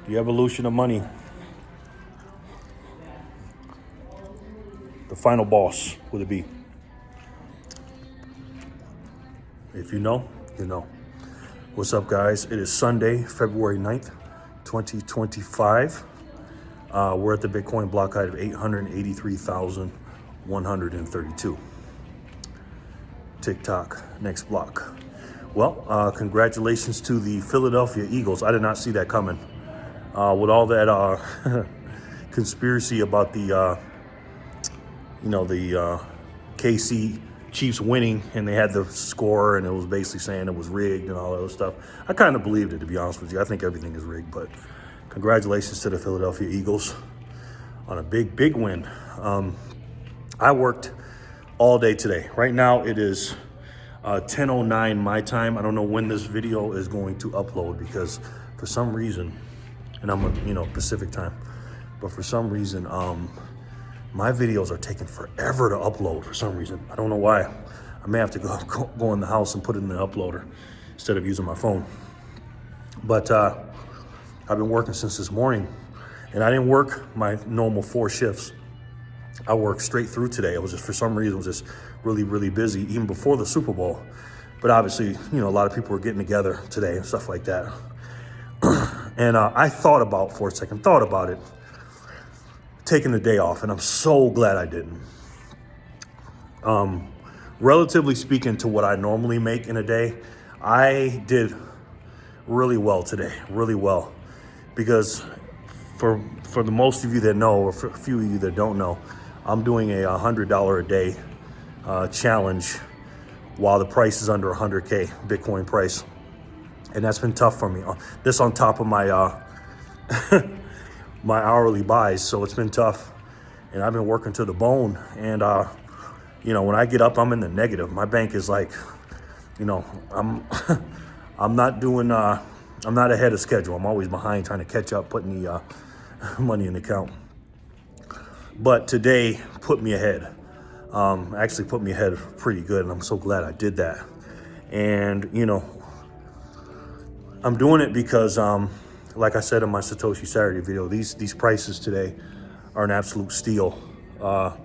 The evolution of money. The final boss with a B. If you know, you know. What's up, guys? It is Sunday, February 9th, 2025. We're at the Bitcoin block height of 883,132. TikTok, next block. Well, congratulations to the Philadelphia Eagles. I did not see that coming. With all that conspiracy about the KC Chiefs winning, and they had the score, and it was basically saying it was rigged and all that other stuff. I kind of believed it, to be honest with you. I think everything is rigged, but congratulations to the Philadelphia Eagles on a big win. I worked all day today. Right now it is 10:09 my time. I don't know when this video is going to upload because for some reason, and I'm Pacific time, but for some reason my videos are taking forever to upload for some reason. I don't know why. I may have to go in the house and put it in the uploader instead of using my phone. But I've been working since this morning, and I didn't work my normal 4 shifts. I worked straight through today. It was just, for some reason, it was just really busy, even before the Super Bowl. But obviously, a lot of people were getting together today and stuff like that. And I thought about it, taking the day off, and I'm so glad I didn't. Relatively speaking to what I normally make in a day, I did really well today, really well. Because for the most of you that know, or for a few of you that don't know, I'm doing a $100 a day challenge while the price is under 100K Bitcoin price. And that's been tough for me. This on top of my my hourly buys, so it's been tough. And I've been working to the bone. And when I get up, I'm in the negative. My bank is like, I'm not doing I'm not ahead of schedule. I'm always behind trying to catch up, putting the money in the account. But today put me ahead. Actually put me ahead pretty good, and I'm so glad I did that. And, I'm doing it because, like I said in my Satoshi Saturday video, these prices today are an absolute steal for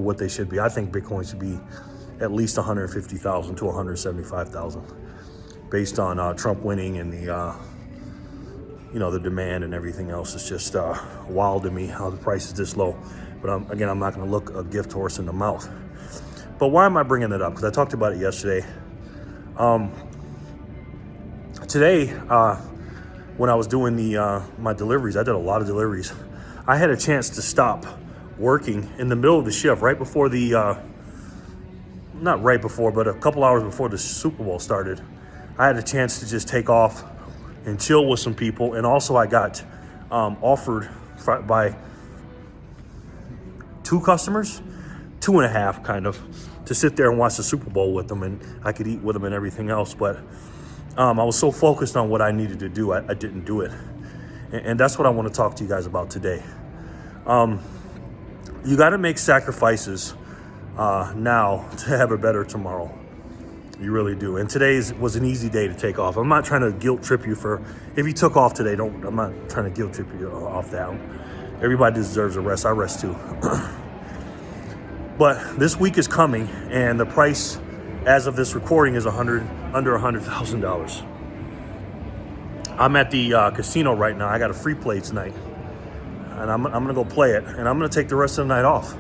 what they should be. I think Bitcoin should be at least 150,000 to 175,000. Based on Trump winning and the demand and everything else. It's just wild to me how the price is this low. But I'm not going to look a gift horse in the mouth. But why am I bringing it up? Because I talked about it yesterday. Today, when I was doing my deliveries, I did a lot of deliveries. I had a chance to stop working in the middle of the shift, right before not right before, but a couple hours before the Super Bowl started. I had a chance to just take off and chill with some people. And also I got offered by 2 customers, 2.5 kind of, to sit there and watch the Super Bowl with them, and I could eat with them and everything else. But I was so focused on what I needed to do, I didn't do it. And that's what I want to talk to you guys about today. You got to make sacrifices now to have a better tomorrow. You really do. And today was an easy day to take off. I'm not trying to guilt trip you for, if you took off today, I'm not trying to guilt trip you off that. Everybody deserves a rest. I rest too. But this week is coming, and the price as of this recording is under $100,000. I'm at the casino right now. I got a free play tonight, and I'm going to go play it, and I'm going to take the rest of the night off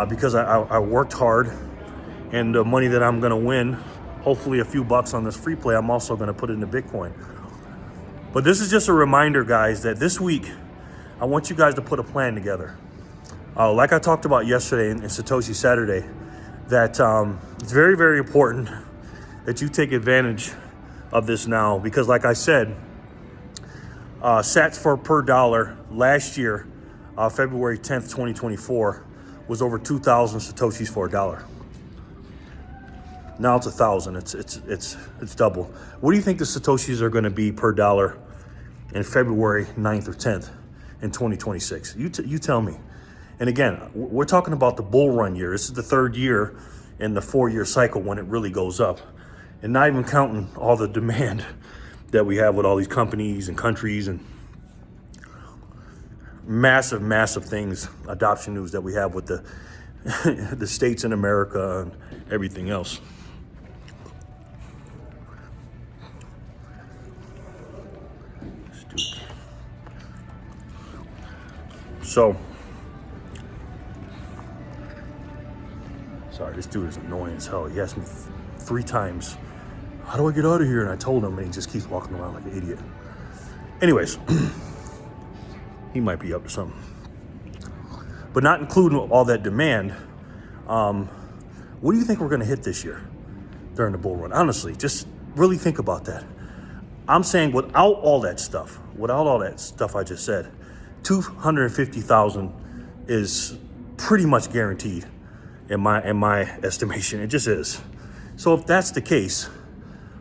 because I worked hard. And the money that I'm going to win, hopefully a few bucks on this free play, I'm also going to put it into Bitcoin. But this is just a reminder, guys, that this week, I want you guys to put a plan together. Like I talked about yesterday in Satoshi Saturday, that it's very important that you take advantage of this now. Because like I said, sats per dollar last year, February 10th, 2024, was over 2,000 Satoshis for $1. Now it's 1,000. It's double. What do you think the Satoshis are going to be per dollar in February 9th or 10th in 2026? You tell me. And again, we're talking about the bull run year. This is the 3rd year in the 4-year cycle when it really goes up, and not even counting all the demand that we have with all these companies and countries and massive things, adoption news that we have with the the states in America and everything else. So, sorry, this dude is annoying as hell. He asked me 3 times, how do I get out of here? And I told him, and he just keeps walking around like an idiot. Anyways, he might be up to something. But not including all that demand, what do you think we're going to hit this year during the bull run? Honestly, just really think about that. I'm saying without all that stuff I just said, 250,000 is pretty much guaranteed in my estimation. It just is. So if that's the case,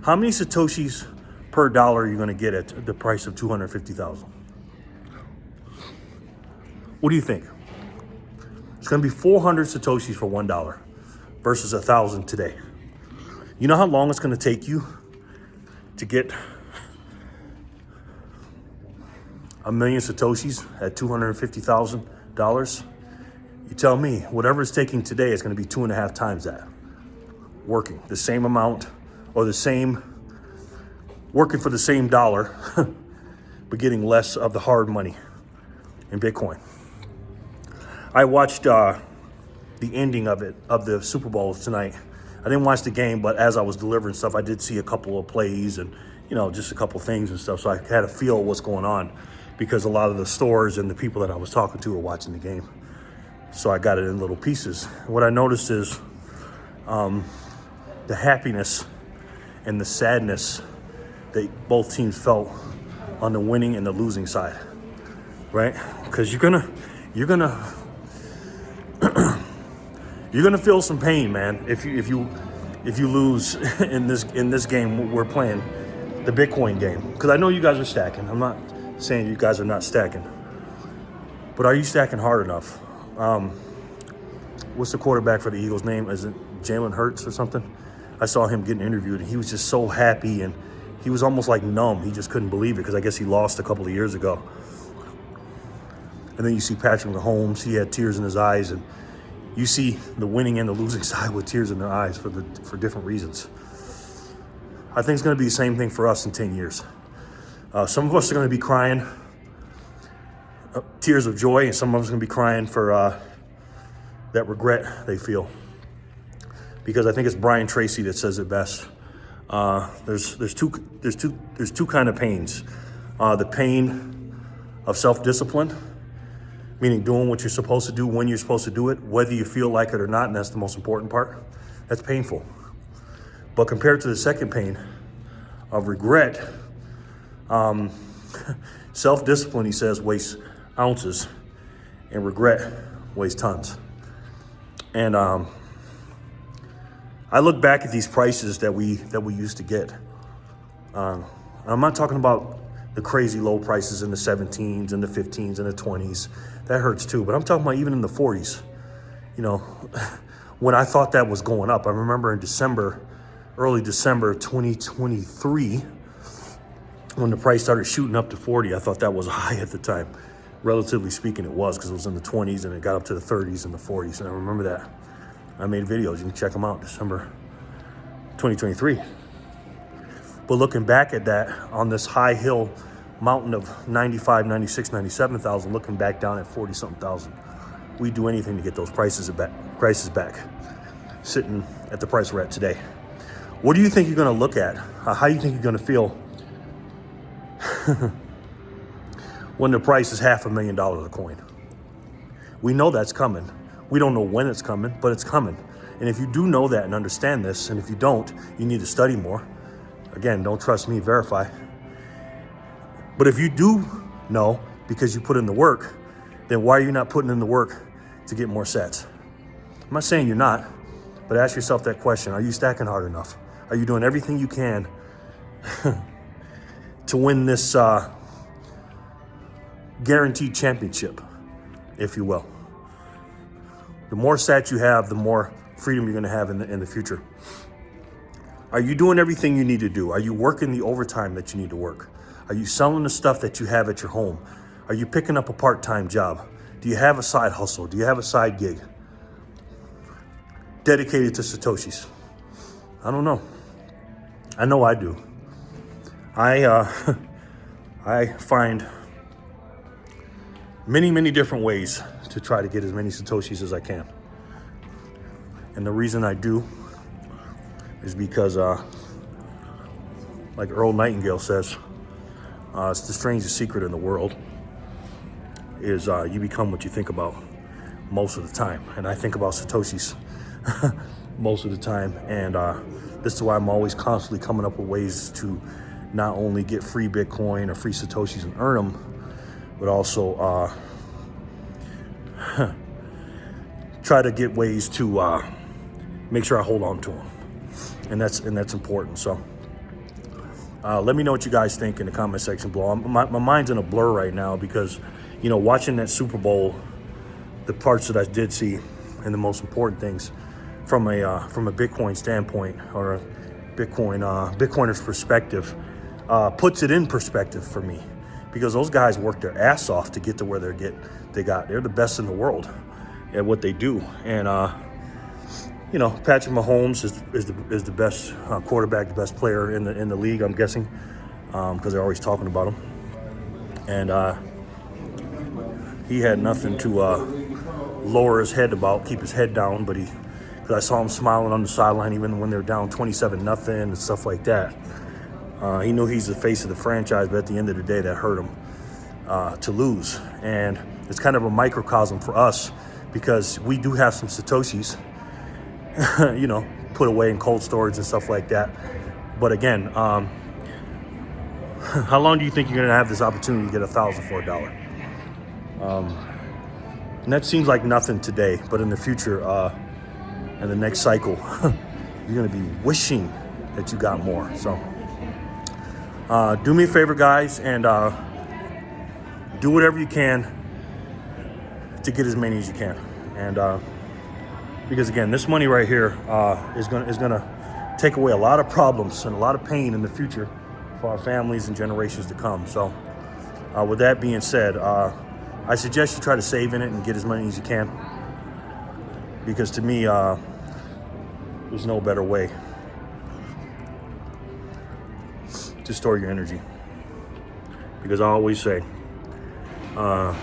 how many Satoshis per dollar are you going to get at the price of 250,000? What do you think? It's going to be 400 Satoshis for $1 versus 1,000 today. You know how long it's going to take you to get 1 million Satoshis at $250,000? You tell me, whatever it's taking today is going to be 2.5 times that. Working the same amount or working for the same dollar, but getting less of the hard money in Bitcoin. I watched the ending of the Super Bowl tonight. I didn't watch the game, but as I was delivering stuff, I did see a couple of plays and, just a couple things and stuff. So I had a feel of what's going on because a lot of the stores and the people that I was talking to were watching the game. So I got it in little pieces. What I noticed is the happiness and the sadness that both teams felt on the winning and the losing side, right? Because you're gonna feel some pain, man, if you lose in this game we're playing, the Bitcoin game. Because I know you guys are stacking. I'm not saying you guys are not stacking, but are you stacking hard enough? What's the quarterback for the Eagles' name? Is it Jalen Hurts or something? I saw him getting interviewed, and he was just so happy, and he was almost like numb. He just couldn't believe it because I guess he lost a couple of years ago. And then you see Patrick Mahomes, he had tears in his eyes, and you see the winning and the losing side with tears in their eyes for different reasons. I think it's going to be the same thing for us in 10 years. Some of us are going to be crying tears of joy, and some of us are going to be crying for that regret they feel. Because I think it's Brian Tracy that says it best. There's two kind of pains. The pain of self-discipline, meaning doing what you're supposed to do when you're supposed to do it, whether you feel like it or not, and that's the most important part. That's painful. But compared to the second pain of regret, self-discipline, he says, wastes ounces, and regret weighs tons. And I look back at these prices that we used to get. I'm not talking about the crazy low prices in the 17s and the 15s and the 20s. That hurts too. But I'm talking about even in the 40s. When I thought that was going up, I remember in early December 2023, when the price started shooting up to 40, I thought that was high at the time. Relatively speaking, it was, because it was in the 20s and it got up to the 30s and the 40s. And I remember that. I made videos. You can check them out, December 2023. But looking back at that on this high hill mountain of 95, 96, 97,000, looking back down at 40-something thousand, we'd do anything to get those prices back, sitting at the price we're at today. What do you think you're going to look at? How do you think you're going to feel when the price is $500,000 a coin? We know that's coming. We don't know when it's coming, but it's coming. And if you do know that and understand this, and if you don't, you need to study more. Again, don't trust me, verify. But if you do know because you put in the work, then why are you not putting in the work to get more sets? I'm not saying you're not, but ask yourself that question. Are you stacking hard enough? Are you doing everything you can to win this guaranteed championship, if you will? The more sats you have, the more freedom you're going to have in the future. Are you doing everything you need to do? Are you working the overtime that you need to work? Are you selling the stuff that you have at your home? Are you picking up a part-time job? Do you have a side hustle? Do you have a side gig dedicated to Satoshis? I don't know. I know I do. I find many different ways to try to get as many Satoshis as I can. And the reason I do is because, like Earl Nightingale says, it's the strangest secret in the world is you become what you think about most of the time. And I think about Satoshis most of the time. And this is why I'm always constantly coming up with ways to not only get free Bitcoin or free Satoshis and earn them, but also try to get ways to make sure I hold on to them. And that's important. So let me know what you guys think in the comment section below. My mind's in a blur right now because, you know, watching that Super Bowl, the parts that I did see and the most important things from a Bitcoin standpoint or a Bitcoiner's perspective, puts it in perspective for me, because those guys worked their ass off to get to where they're the best in the world at what they do. And you know, Patrick Mahomes is the best quarterback, the best player in the league, I'm guessing, because they're always talking about him. And he had nothing to lower his head about, keep his head down, but because I saw him smiling on the sideline even when they were down 27-0 and stuff like that. He knew he's the face of the franchise, but at the end of the day, that hurt him to lose. And it's kind of a microcosm for us because we do have some Satoshis, you know, put away in cold storage and stuff like that. But again, how long do you think you're going to have this opportunity to get 1,000 for $1? And that seems like nothing today, but in the future, in the next cycle, you're going to be wishing that you got more. So do me a favor, guys, and do whatever you can to get as many as you can. And because again, this money right here is gonna take away a lot of problems and a lot of pain in the future for our families and generations to come. So with that being said, I suggest you try to save in it and get as many as you can, because to me, there's no better way to store your energy. Because I always say, and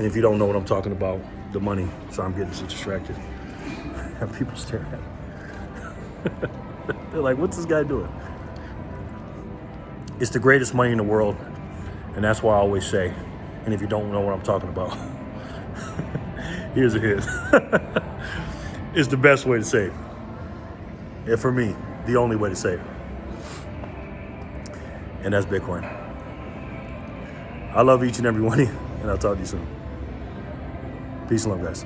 if you don't know what I'm talking about, the money, so I'm getting so distracted. And people staring at me. They're like, what's this guy doing? It's the greatest money in the world, and that's why I always say, and if you don't know what I'm talking about, here's a hint. It's the best way to save. And for me, the only way to save. And that's Bitcoin. I love each and every one of you, and I'll talk to you soon. Peace and love, guys.